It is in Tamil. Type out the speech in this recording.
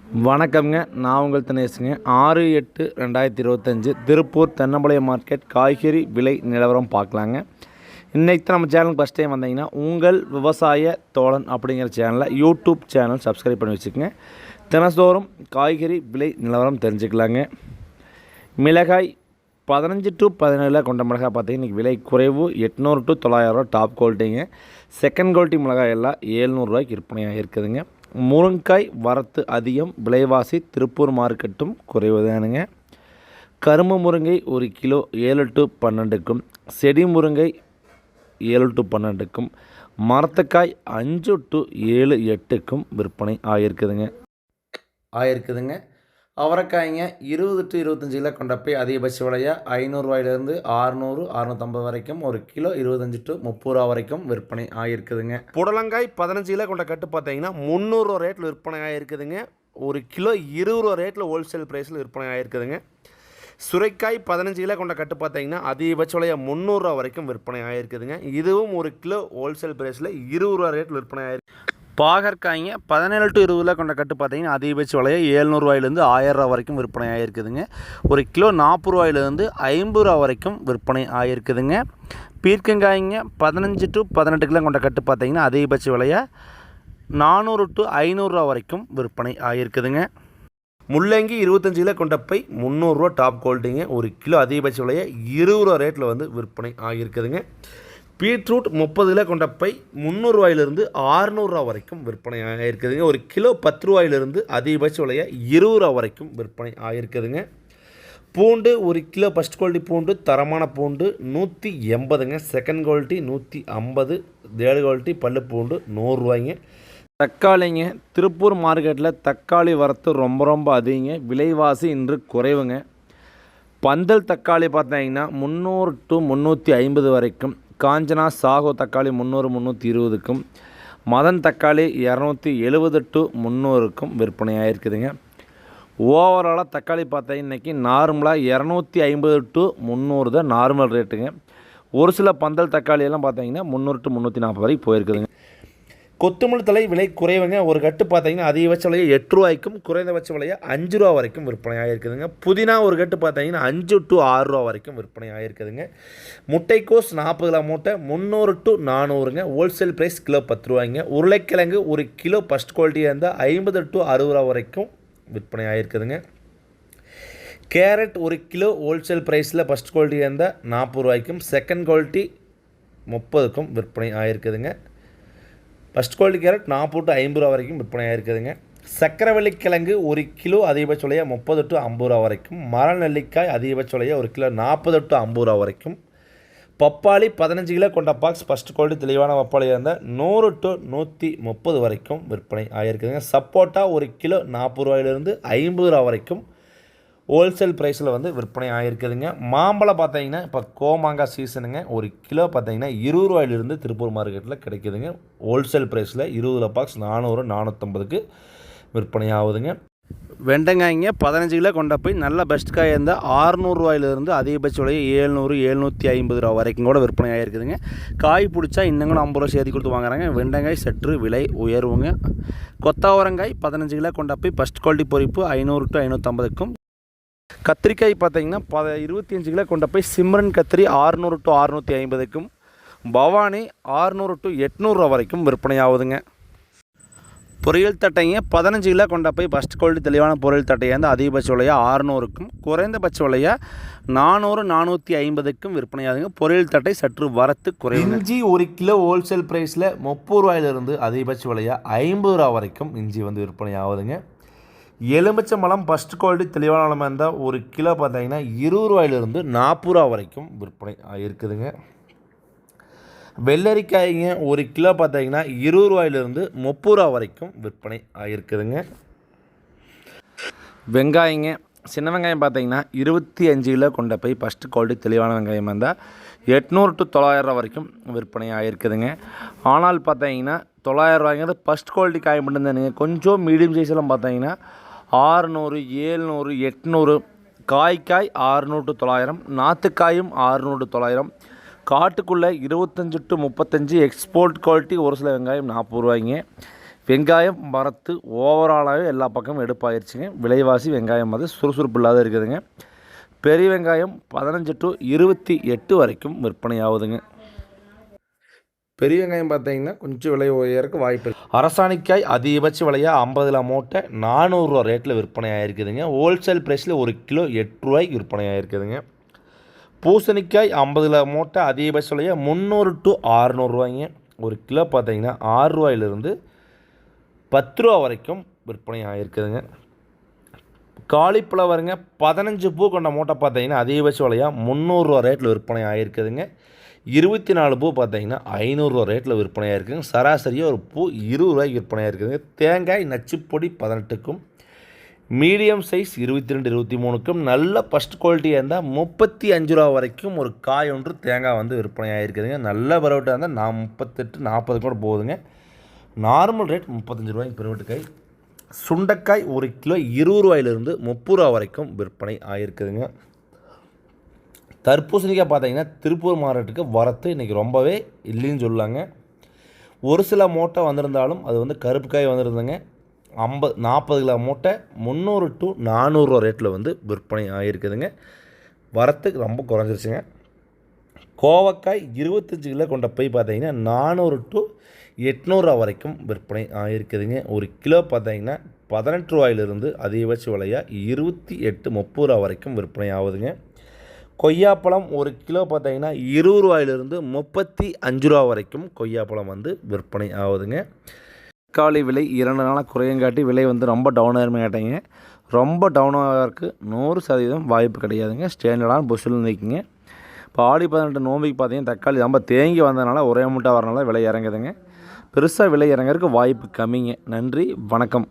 வணக்கம்ங்க. நான் உங்கள் தினேஷுங்க. 6/8/2025 திருப்பூர் தென்னம்பாளையம் மார்க்கெட் காய்கறி விலை நிலவரம் பார்க்கலாங்க. இன்றைக்கி தான் நம்ம சேனலுக்கு ஃபஸ்ட் டைம் வந்தீங்கன்னா உங்கள் விவசாய தோழன் அப்படிங்கிற சேனலை யூடியூப் சேனல் சப்ஸ்கிரைப் பண்ணி வச்சுக்கோங்க. தினந்தோறும் காய்கறி விலை நிலவரம் தெரிஞ்சுக்கலாங்க. மிளகாய் 15 to 17 கொண்ட மிளகாய் பார்த்தீங்கன்னா இன்றைக்கி விலை குறைவு 800 to 900 டாப் குவாலிட்டிங்க. செகண்ட் குவாலிட்டி மிளகாய் எல்லாம் 700 ரூபாய்க்கு விற்பனையாக இருக்குதுங்க. முருங்காய் வரத்து அதிகம், விலைவாசி திருப்பூர் மார்க்கெட்டும் குறைவுதானுங்க. கரும்பு முருங்கை ஒரு கிலோ 7 to 12க்கும், செடி முருங்கை 7 to 12க்கும், மரத்துக்காய் 5 to 7, 8க்கும் விற்பனை ஆகிருக்குதுங்க. அவரைக்காய்ங்க 20 to 25 கிலோ கொண்ட போய் அதிகபட்ச விலையாக 500 ரூபாயிலேருந்து 600, 650 வரைக்கும், ஒரு கிலோ 25 to 30 ரூபா வரைக்கும் விற்பனை ஆகிருக்குதுங்க. புடலங்காய் 15 கிலோ கொண்ட கட்டு பார்த்தீங்கன்னா 300 ரூபா ரேட்டில் விற்பனை ஆகிருக்குதுங்க. ஒரு கிலோ 20 ரூபா ரேட்டில் ஹோல்சேல் ப்ரைஸில் விற்பனை ஆகிருக்குதுங்க. சுரைக்காய் 15 கிலோ கொண்ட கட்டு பார்த்தீங்கன்னா அதிகபட்ச விலையாக 300 ரூபா வரைக்கும் விற்பனை ஆகிருக்குதுங்க. இதுவும் ஒரு கிலோ ஹோல்சேல் ப்ரைஸில் 20 ரூபா ரேட்டில் விற்பனை ஆகிருக்கு. பாகற்காய்ங்க 17 to 20 கிலோ கொண்ட கட்டு பார்த்தீங்கன்னா அதிகபட்ச விலையை 700 ரூபாயிலேருந்து 1000 ரூபா வரைக்கும் விற்பனை ஆகிருக்குதுங்க. ஒரு கிலோ 40 ரூபாயிலேருந்து 50 ரூபா வரைக்கும் விற்பனை ஆகிருக்குதுங்க. பீர்க்கங்காய்ங்க 15 to 18 கிலோ கொண்ட கட்டு பார்த்தீங்கன்னா அதிகபட்ச விலையை 400 to 500 ரூபா வரைக்கும் விற்பனை ஆகிருக்குதுங்க. முள்ளங்கி 25 கிலோ கொண்ட பை 300 ரூபா டாப் குவாலிட்டிங்க. ஒரு கிலோ அதிகபட்ச விலையை 20 ரூபா ரேட்டில் வந்து விற்பனை ஆகிருக்குதுங்க. பீட்ரூட் 30 கிலோ கொண்ட பை 300 ரூபாயிலிருந்து 600 ரூபா வரைக்கும் விற்பனை ஆகிருக்குதுங்க. ஒரு கிலோ 10 ரூபாயிலிருந்து அதிகபட்ச விலையை 20 ரூபா வரைக்கும் விற்பனை ஆகிருக்குதுங்க. பூண்டு ஒரு கிலோ ஃபஸ்ட் குவாலிட்டி பூண்டு, தரமான பூண்டு 180ங்க. செகண்ட் குவாலிட்டி 150, தேர்ட் குவாலிட்டி பல்லு பூண்டு 100 ரூபாய்ங்க. தக்காளிங்க திருப்பூர் மார்க்கெட்டில் தக்காளி வரத்து ரொம்ப அதிகங்க. விலைவாசி இன்று குறைவுங்க. பந்தல் தக்காளி பார்த்தீங்கன்னா 300 to 350 வரைக்கும், காஞ்சனா சாகோ தக்காளி 300, 320க்கும், மதன் தக்காளி 270 to 300க்கும் விற்பனையாக இருக்குதுங்க. ஓவராலாக தக்காளி பார்த்தா இன்றைக்கி நார்மலாக 250 to 300 தான் நார்மல் ரேட்டுங்க. ஒரு சில பந்தல் தக்காளியெல்லாம் பார்த்தீங்கன்னா 300 to 340 வரைக்கும் போயிருக்குதுங்க. கொத்தமல்லி தழை விலை குறைவுங்க. ஒரு கட்டு பார்த்தீங்கன்னா அதிகபட்ச விலையை 8 ரூபாய்க்கும், குறைந்தபட்ச விலையை 5 ரூபா வரைக்கும் விற்பனை ஆகிருக்குதுங்க. புதினா ஒரு கட்டு பார்த்தீங்கன்னா 5 to 6 ரூபா வரைக்கும் விற்பனை ஆகிருக்குதுங்க. முட்டைக்கோஸ் 40 கிலோ மூட்டை 300 to 400ங்க. ஹோல்சேல் ப்ரைஸ் கிலோ 10 ரூபாய்ங்க. உருளைக்கிழங்கு ஒரு கிலோ ஃபஸ்ட் குவாலிட்டியாக இருந்தால் 50 to 60 ரூபா வரைக்கும் விற்பனை ஆகிருக்குதுங்க. கேரட் ஒரு கிலோ ஹோல்சேல் ப்ரைஸில் ஃபஸ்ட் குவாலிட்டியாக இருந்தால் 40 ரூபாய்க்கும், செகண்ட் குவாலிட்டி 30க்கும் விற்பனை ஆகிருக்குதுங்க. ஃபஸ்ட் குவாலிட்டி கேரட் 40 to 50 ரூபா வரைக்கும் விற்பனை ஆகிருக்குதுங்க. சக்கரவள்ளி கிழங்கு ஒரு கிலோ அதிகபட்ச விலையாக 30 to 50 ரூபா வரைக்கும். மர நெல்லிக்காய் அதிகபட்ச விலையாக ஒரு கிலோ 40 to 50 ரூபா வரைக்கும். பப்பாளி 15 கிலோ கொண்ட பாக்ஸ் ஃபஸ்ட் குவாலிட்டி தெளிவான பப்பாளியாக இருந்தால் 100 to 130 வரைக்கும் விற்பனை ஆகிருக்குதுங்க. சப்போட்டா ஒரு கிலோ 40 ரூபாயிலிருந்து 50 ரூபா வரைக்கும் ஹோல்சேல் ப்ரைஸில் வந்து விற்பனை ஆகிருக்குதுங்க. மாம்பழம் பார்த்தீங்கன்னா இப்போ கோமாங்காய் சீசனுங்க. ஒரு கிலோ பார்த்தீங்கன்னா 20 ரூபாயிலிருந்து திருப்பூர் மார்க்கெட்டில் கிடைக்குதுங்க. ஹோல்சேல் ப்ரைஸில் 20 பாக்ஸ் 400, 450க்கு விற்பனை ஆகுதுங்க. வெண்டைக்காய்ங்க 15 கிலோ கொண்ட போய் நல்ல பெஸ்ட் காய் இருந்தால் 600 ரூபாயிலிருந்து அதிகபட்ச விலையை 700, 750 ரூபா வரைக்கும் கூட விற்பனை ஆகிருக்குதுங்க. காய் பிடிச்சா இன்னும் கூட 50 ரூபா சேர்த்து கொடுத்து வாங்குறாங்க. வெண்டைக்காய் சற்று விலை உயர்வுங்க. கொத்தவரங்காய் 15 கிலோ கொண்ட போய் ஃபஸ்ட் குவாலிட்டி பொரிப்பு 500 to 550க்கும். கத்திரிக்காய் பார்த்தீங்கன்னா 25 கிலோ கொண்ட போய் சிம்ரன் கத்திரி 600 to 650க்கும், பவானி 600 to 800 ரூபா வரைக்கும் விற்பனை ஆகுதுங்க. பொரியல் தட்டைங்க 15 கிலோ கொண்ட போய் ஃபஸ்ட் குவாலிட்டி தெளிவான பொரியல் தட்டையாக இருந்தால் அதிகபட்ச விலையாக 600க்கும், குறைந்தபட்ச விலையாக 400, 450க்கும் விற்பனை ஆகுதுங்க. பொரியல் தட்டை சற்று வரத்து குறைவு. இஞ்சி ஒரு கிலோ ஹோல்சேல் ப்ரைஸில் 30 ரூபாயிலிருந்து அதிகபட்ச விலையாக 50 ரூபா வரைக்கும் இஞ்சி வந்து விற்பனை ஆகுதுங்க. எலுமிச்சம்பழம் ஃபஸ்ட் குவாலிட்டி தெளிவான நிலமாக இருந்தால் ஒரு கிலோ பார்த்தீங்கன்னா 20 ரூபாயிலிருந்து 40 ரூபா வரைக்கும் விற்பனை இருக்குதுங்க. வெள்ளரிக்காய்ங்க ஒரு கிலோ பார்த்தீங்கன்னா 20 ரூபாயிலிருந்து 30 ரூபா வரைக்கும் விற்பனை ஆகிருக்குதுங்க. வெங்காயங்க சின்ன வெங்காயம் பார்த்தீங்கன்னா 25 கிலோ கொண்ட போய் ஃபஸ்ட்டு குவாலிட்டி தெளிவான வெங்காயம் இருந்தால் 800 to 900 ரூபா வரைக்கும் விற்பனை ஆகிருக்குதுங்க. ஆனால் பார்த்தீங்கன்னா 900 ரூபாய்ங்கிறது ஃபஸ்ட் குவாலிட்டி காய் மட்டும்தானுங்க. கொஞ்சம் மீடியம் சைஸ்லாம் பார்த்தீங்கன்னா 600, 700, 800, காய் 600 to 900, நாற்றுக்காயும் 600 to 900, காட்டுக்குள்ளே 25 to 35, எக்ஸ்போர்ட் குவாலிட்டி ஒரு சில வெங்காயம் 40 ரூபாய்ங்க. வெங்காயம் மரத்து ஓவராலாகவே எல்லா பக்கமும் எடுப்பாயிருச்சுங்க. விலைவாசி வெங்காயம் வந்து சுறுசுறுப்பு இல்லாத இருக்குதுங்க. பெரிய வெங்காயம் 15 to 28 வரைக்கும் விற்பனை ஆகுதுங்க. பெரிய வெங்காயம் பார்த்தீங்கன்னா கொஞ்சம் விலை உயருக்கு வாய்ப்பு இருக்குது. அரசாணிக்காய் அதிகபட்ச விலையாக 50 மூட்டை 400 ரூபா ரேட்டில் விற்பனை ஆகிருக்குதுங்க. ஹோல்சேல் ப்ரைஸில் 1 கிலோ 8 ரூபாய்க்கு விற்பனை ஆகிருக்குதுங்க. பூசணிக்காய் 50 மூட்டை அதிகபட்ச விலையாக 300 to 600 ரூபாய்ங்க. 1 கிலோ பார்த்தீங்கன்னா 6 ரூபாயிலிருந்து 10 ரூபா வரைக்கும் விற்பனை ஆகிருக்குதுங்க. காலிஃப்ளவருங்க 15 பூ கொண்ட மூட்டை பார்த்தீங்கன்னா அதிகபட்ச விலையாக 300 ரூபா ரேட்டில் விற்பனை ஆகிருக்குதுங்க. 24 பூ பார்த்தீங்கன்னா 500 ரூபா ரேட்டில் விற்பனை ஆகிருக்குங்க. சராசரியாக ஒரு பூ 20 ரூபாய்க்கு விற்பனை ஆகிருக்குதுங்க. தேங்காய் நச்சுப்பொடி 18க்கும், மீடியம் சைஸ் 22 23க்கும், நல்ல ஃபஸ்ட் குவாலிட்டியாக இருந்தால் 35 ரூபா வரைக்கும் ஒரு காய் ஒன்று தேங்காய் வந்து விற்பனை ஆகிருக்குதுங்க. நல்ல பரவட்டாக இருந்தால் 38 40 கூட போகுதுங்க. நார்மல் ரேட் 35 ரூபாய்க்கு பரவட்டு காய். சுண்டைக்காய் 1 கிலோ 20 ரூபாயிலிருந்து 30 ரூபா வரைக்கும் விற்பனை ஆகிருக்குதுங்க. தர்பூசணிக்காய் பார்த்தீங்கன்னா திருப்பூர் மார்க்கெட்டுக்கு வரத்து இன்றைக்கி ரொம்பவே இல்லைன்னு சொல்லாங்க. ஒரு சில மூட்டை வந்திருந்தாலும் அது வந்து கருப்பு காய் வந்திருந்ததுங்க. 40 கிலோ மூட்டை 300 to 400 ரூபா ரேட்டில் வந்து விற்பனை ஆகிருக்குதுங்க. வரத்துக்கு ரொம்ப குறைஞ்சிருச்சுங்க. கோவக்காய் 25 கிலோ கொண்ட போய் பார்த்தீங்கன்னா 400 to 800 ரூபா வரைக்கும் விற்பனை ஆகிருக்குதுங்க. 1 கிலோ பார்த்தீங்கன்னா 18 ரூபாயிலிருந்து அதிகபட்ச விலையாக 28 30 ரூபா வரைக்கும் விற்பனை ஆகுதுங்க. கொய்யாப்பழம் 1 கிலோ பார்த்தீங்கன்னா 20 ரூபாயிலிருந்து 35 ரூபா வரைக்கும் கொய்யாப்பழம் வந்து விற்பனை ஆகுதுங்க. தக்காளி விலை 2 நாளாக குறையங்காட்டி விலை வந்து ரொம்ப டவுனாக கேட்டீங்க. ரொம்ப டவுனாகிறதுக்கு 100% வாய்ப்பு கிடையாதுங்க. ஸ்டாண்டர்டான பொசிஷனில் நிற்குங்க. இப்போ ஆடி 18 நோம்பிக்கு பார்த்தீங்கன்னா தக்காளி ரொம்ப தேங்கி வந்ததுனால ஒரே மூட்டை வரனால விலை இறங்குதுங்க. பெருசாக விலை இறங்குறதுக்கு வாய்ப்பு கம்மிங்க. நன்றி, வணக்கம்.